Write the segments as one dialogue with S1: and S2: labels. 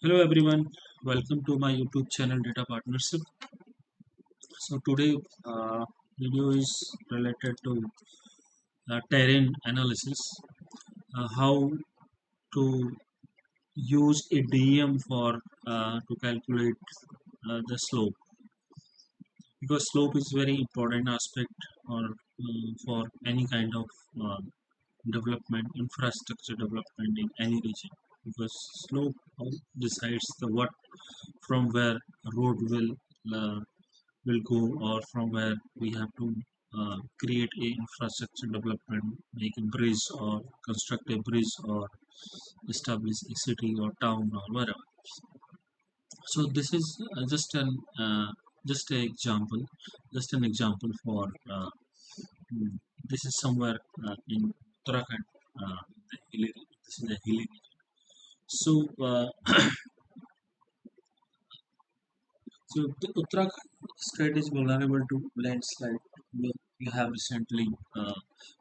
S1: Hello everyone, welcome to my YouTube channel Data Partnership. So today video is related to terrain analysis, how to use a DEM for to calculate the slope, because slope is very important aspect or for any kind of uh, development, infrastructure development in any region, because slope decides the what from where a road uh, will go, or from where we have to create a infrastructure development, make a bridge or construct a bridge or establish a city or town or whatever. So this is just an example, for mm, this is somewhere in Uttarakhand. The hilly, this is a hilly region. So So the Uttarakhand state is vulnerable to landslide. You have recently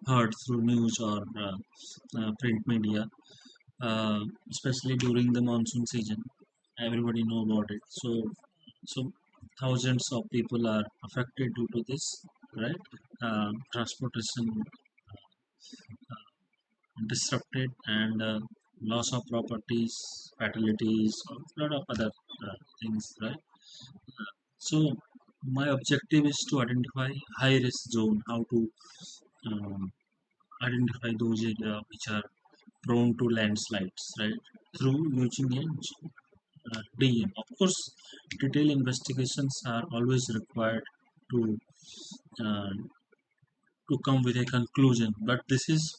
S1: heard through news or print media, especially during the monsoon season. Everybody know about it. So thousands of people are affected due to this, right? Transportation disrupted, and loss of properties, fatalities, a lot of other things, right? So my objective is to identify high risk zone, how to um, identify those areas which are prone to landslides, right? Through using a DEM. Of course, detailed investigations are always required to uh, to come with a conclusion. But this is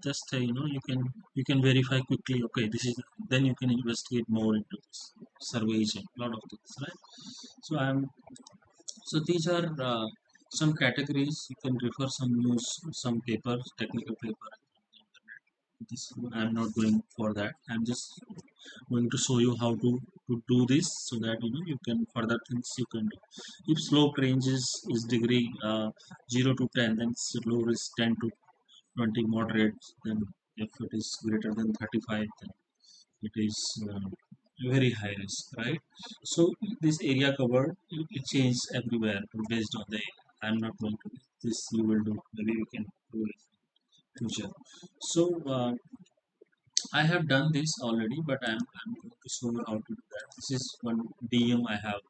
S1: just you can verify quickly. Okay, this is then you can investigate more into this surveying, lot of things, right? So I'm So these are some categories. You can refer some news, some papers, technical paper. This I'm not going for that. I'm just going to show you how to do this, so that you can further things you can do. If slope range is degree 0 to 10, then slope is 10 to 20 moderate. Then if it is greater than 35, then it is very high risk, right? So this area covered, it changes everywhere based on the area. I'm not going to this, you will do, maybe we can do it in future. So I have done this already, but I'm going to show you how to do that. This is one DM I have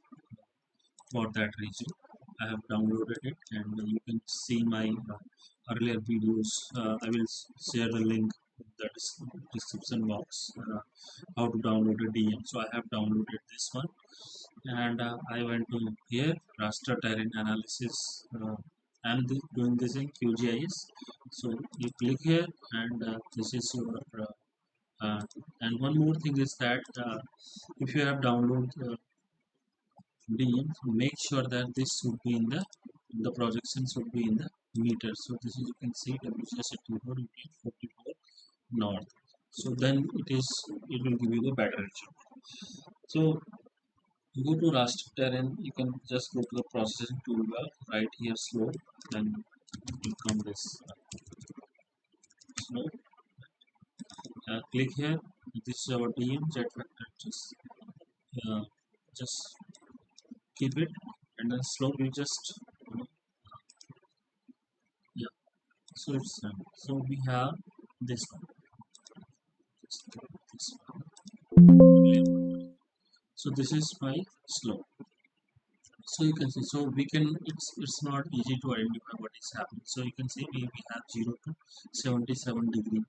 S1: for that region. I have downloaded it, and you can see my earlier videos. I will share the link in the description box, how to download a DM. So I have downloaded this one, and I went to here, raster terrain analysis. I'm doing this in QGIS. So you click here, and this is your and one more thing is that if you have downloaded DM, so make sure that this should be in the projection should be in the meter. So this is, you can see WCS at 44 north. So then it will give you the better result. So go to raster terrain. You can just go to the processing toolbar right here, slow. Then you come this slow. Click here. This is our DM jet factor. Uh, just keep it, and then slow. You just yeah. So it's done. So we have this one. Just this one. So this is my slope. So you can see. So we can. It's not easy to identify what is happening. So you can see we have 0 to 77 degree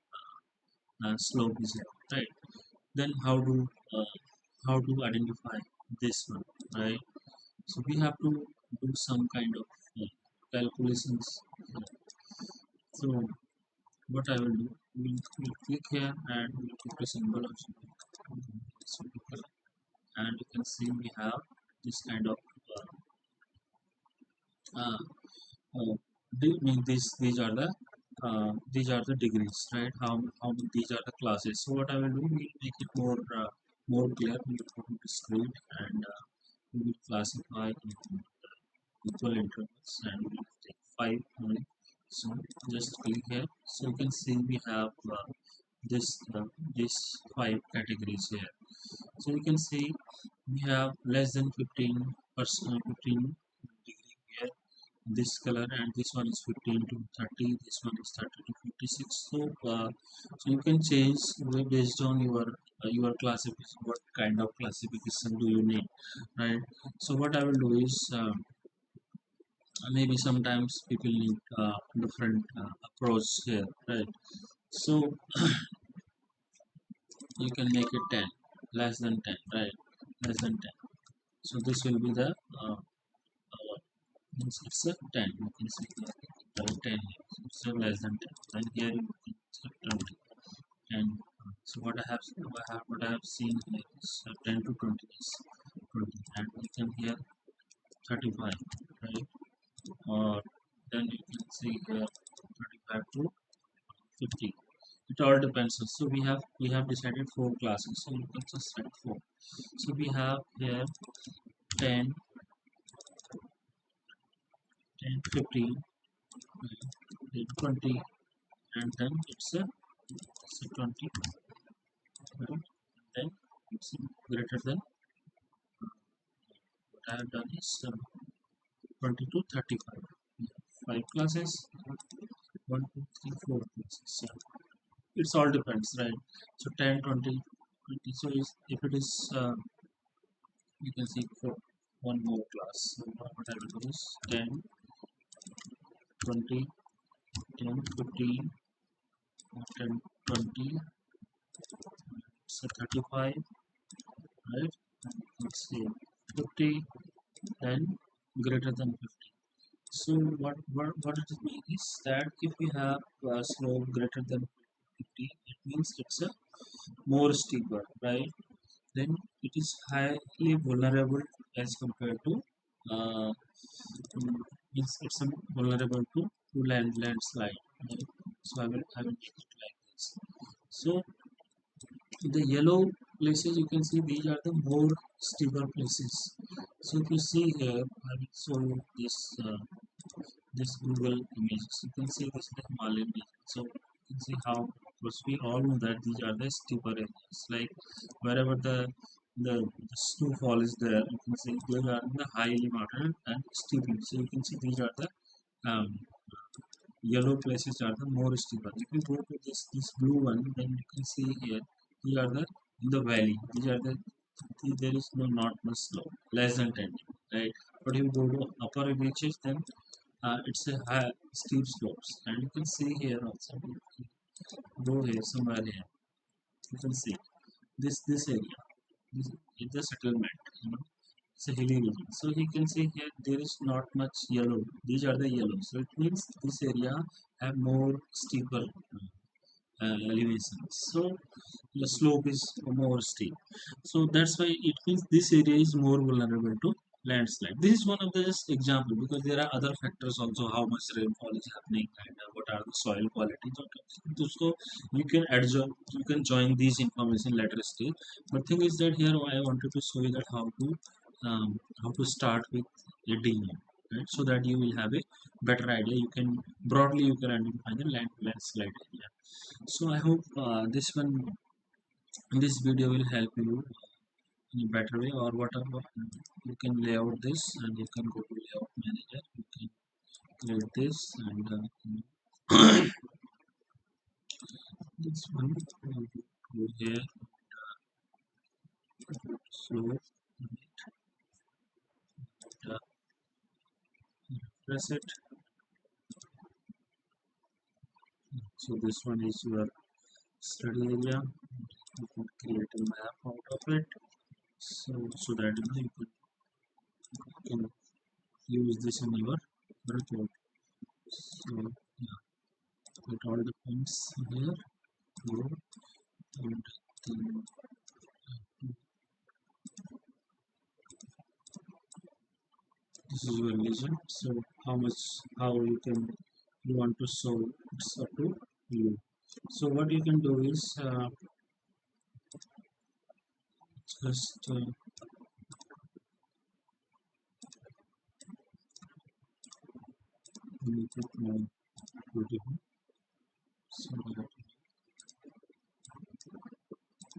S1: slope is here, right? Then how to identify this one, right? So we have to do some kind of calculations. So what I will do, we'll click here, and we'll put a symbol of symbol, and you can see we have this kind of uh, uh, these are the degrees, right? How these are the classes. So what I will do, we'll make it more clear. We'll put it discrete, and we will classify in equal intervals, and we'll take 5 only. So just click here. So you can see we have this 5 categories here. So you can see we have less than 15%, 15 degree here, this color, and this one is 15 to 30, this one is 30 to 56. So you can change based on your classification, what kind of classification do you need, right? So what I will do is, maybe sometimes people need different approach here, right? So you can make it 10, less than 10, right? Less than 10. So this will be the means it's a 10. You can see here, 10 here. So less than 10. And here you can see 20. And so what I have seen here is 10 to 20 is 20, and you can here 35, right? Or then you can see here 35 to 50. It all depends. So we have decided four classes. So you can just set four. So we have here 10, 10, 15, 20, and then it's a 20, right? And then it's greater than what I have done is 20 to 35. Five classes, 1, 2, 3, 4 classes. So it's all depends, right? So 10, 20, 20. So if it is, you can see for one more class. So what I will do is 10, 20, 10, 15, 10, 20, so 35, right? Let's see, 50, then greater than 50. So what it means is that if we have a slope greater than 50, it means it's a more steeper, right? Then it is highly vulnerable as compared to uh, it's vulnerable to landslide, right? So I will make it like this. So the yellow places, you can see these are the more steeper places. So if you see here, I will show you this Google images. You can see this is the Himalayan region. So you can see how, because we all know that these are the steeper areas. Like wherever the snowfall is there, you can see they are in the highly mountain and steep. So you can see these are the um, yellow places are the more steeper. If you go to this blue one, then you can see here these are the in the valley. These are there is not much slope, less than 10, right? But if you go to upper reaches, then it's a high steep slopes, and you can see here also. Go here somewhere here. You can see this area. This is the settlement. You know, it's a hilly region. So you can see here there is not much yellow. These are the yellow. So it means this area have more steeper elevation. So the slope is more steep. So that's why it means this area is more vulnerable to landslide. This is one of the just example, because there are other factors also, how much rainfall is happening, and what are the soil qualities. So you can adjust, you can join these information later stage. But thing is that here I wanted to show you that how to start with a DEM, right? So that you will have a better idea. You can broadly you can identify the landslide area. So I hope this video will help you in a better way, or whatever. You can lay out this, and you can go to layout manager. You can create this, and this one go here. So uh, press it. So this one is your study area. You can create a map out of it. So that you can use this in your report. So yeah, put all the points here. Go, and then this is your region. So how you want to solve, it's up to you. So what you can do is, just make it more beautiful. So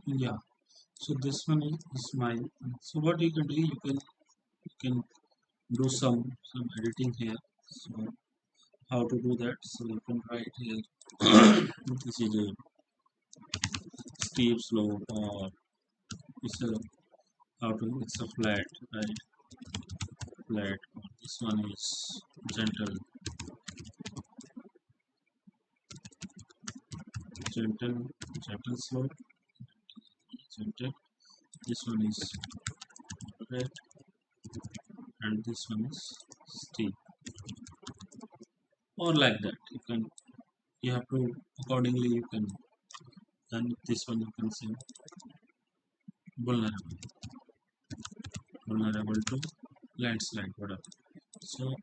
S1: yeah, So this one is my. So what you can do, you can do some editing here. So how to do that? So you can write here. This is a steep slope, or it's a how to it's a flat, right? Flat. This one is gentle, gentle, gentle slope, gentle. This one is moderate, and this one is steep, or like that. You have to accordingly you can. And this one you can say vulnerable, vulnerable to landslide, whatever. So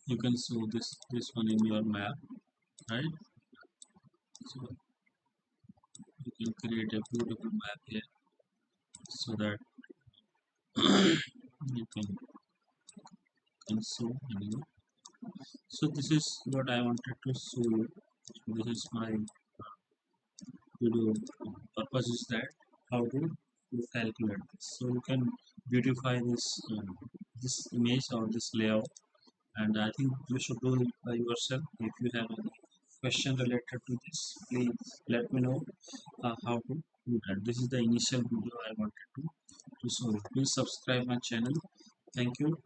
S1: you can show this one in your map, right? So you can create a beautiful map here, so that you can show anyway. So this is what I wanted to show you. This is my video purpose is that how to calculate this. So you can beautify this image or this layout, and I think you should do it by yourself. If you have any question related to this, please let me know how to do that. This is the initial video I wanted to show you. Please subscribe my channel. Thank you.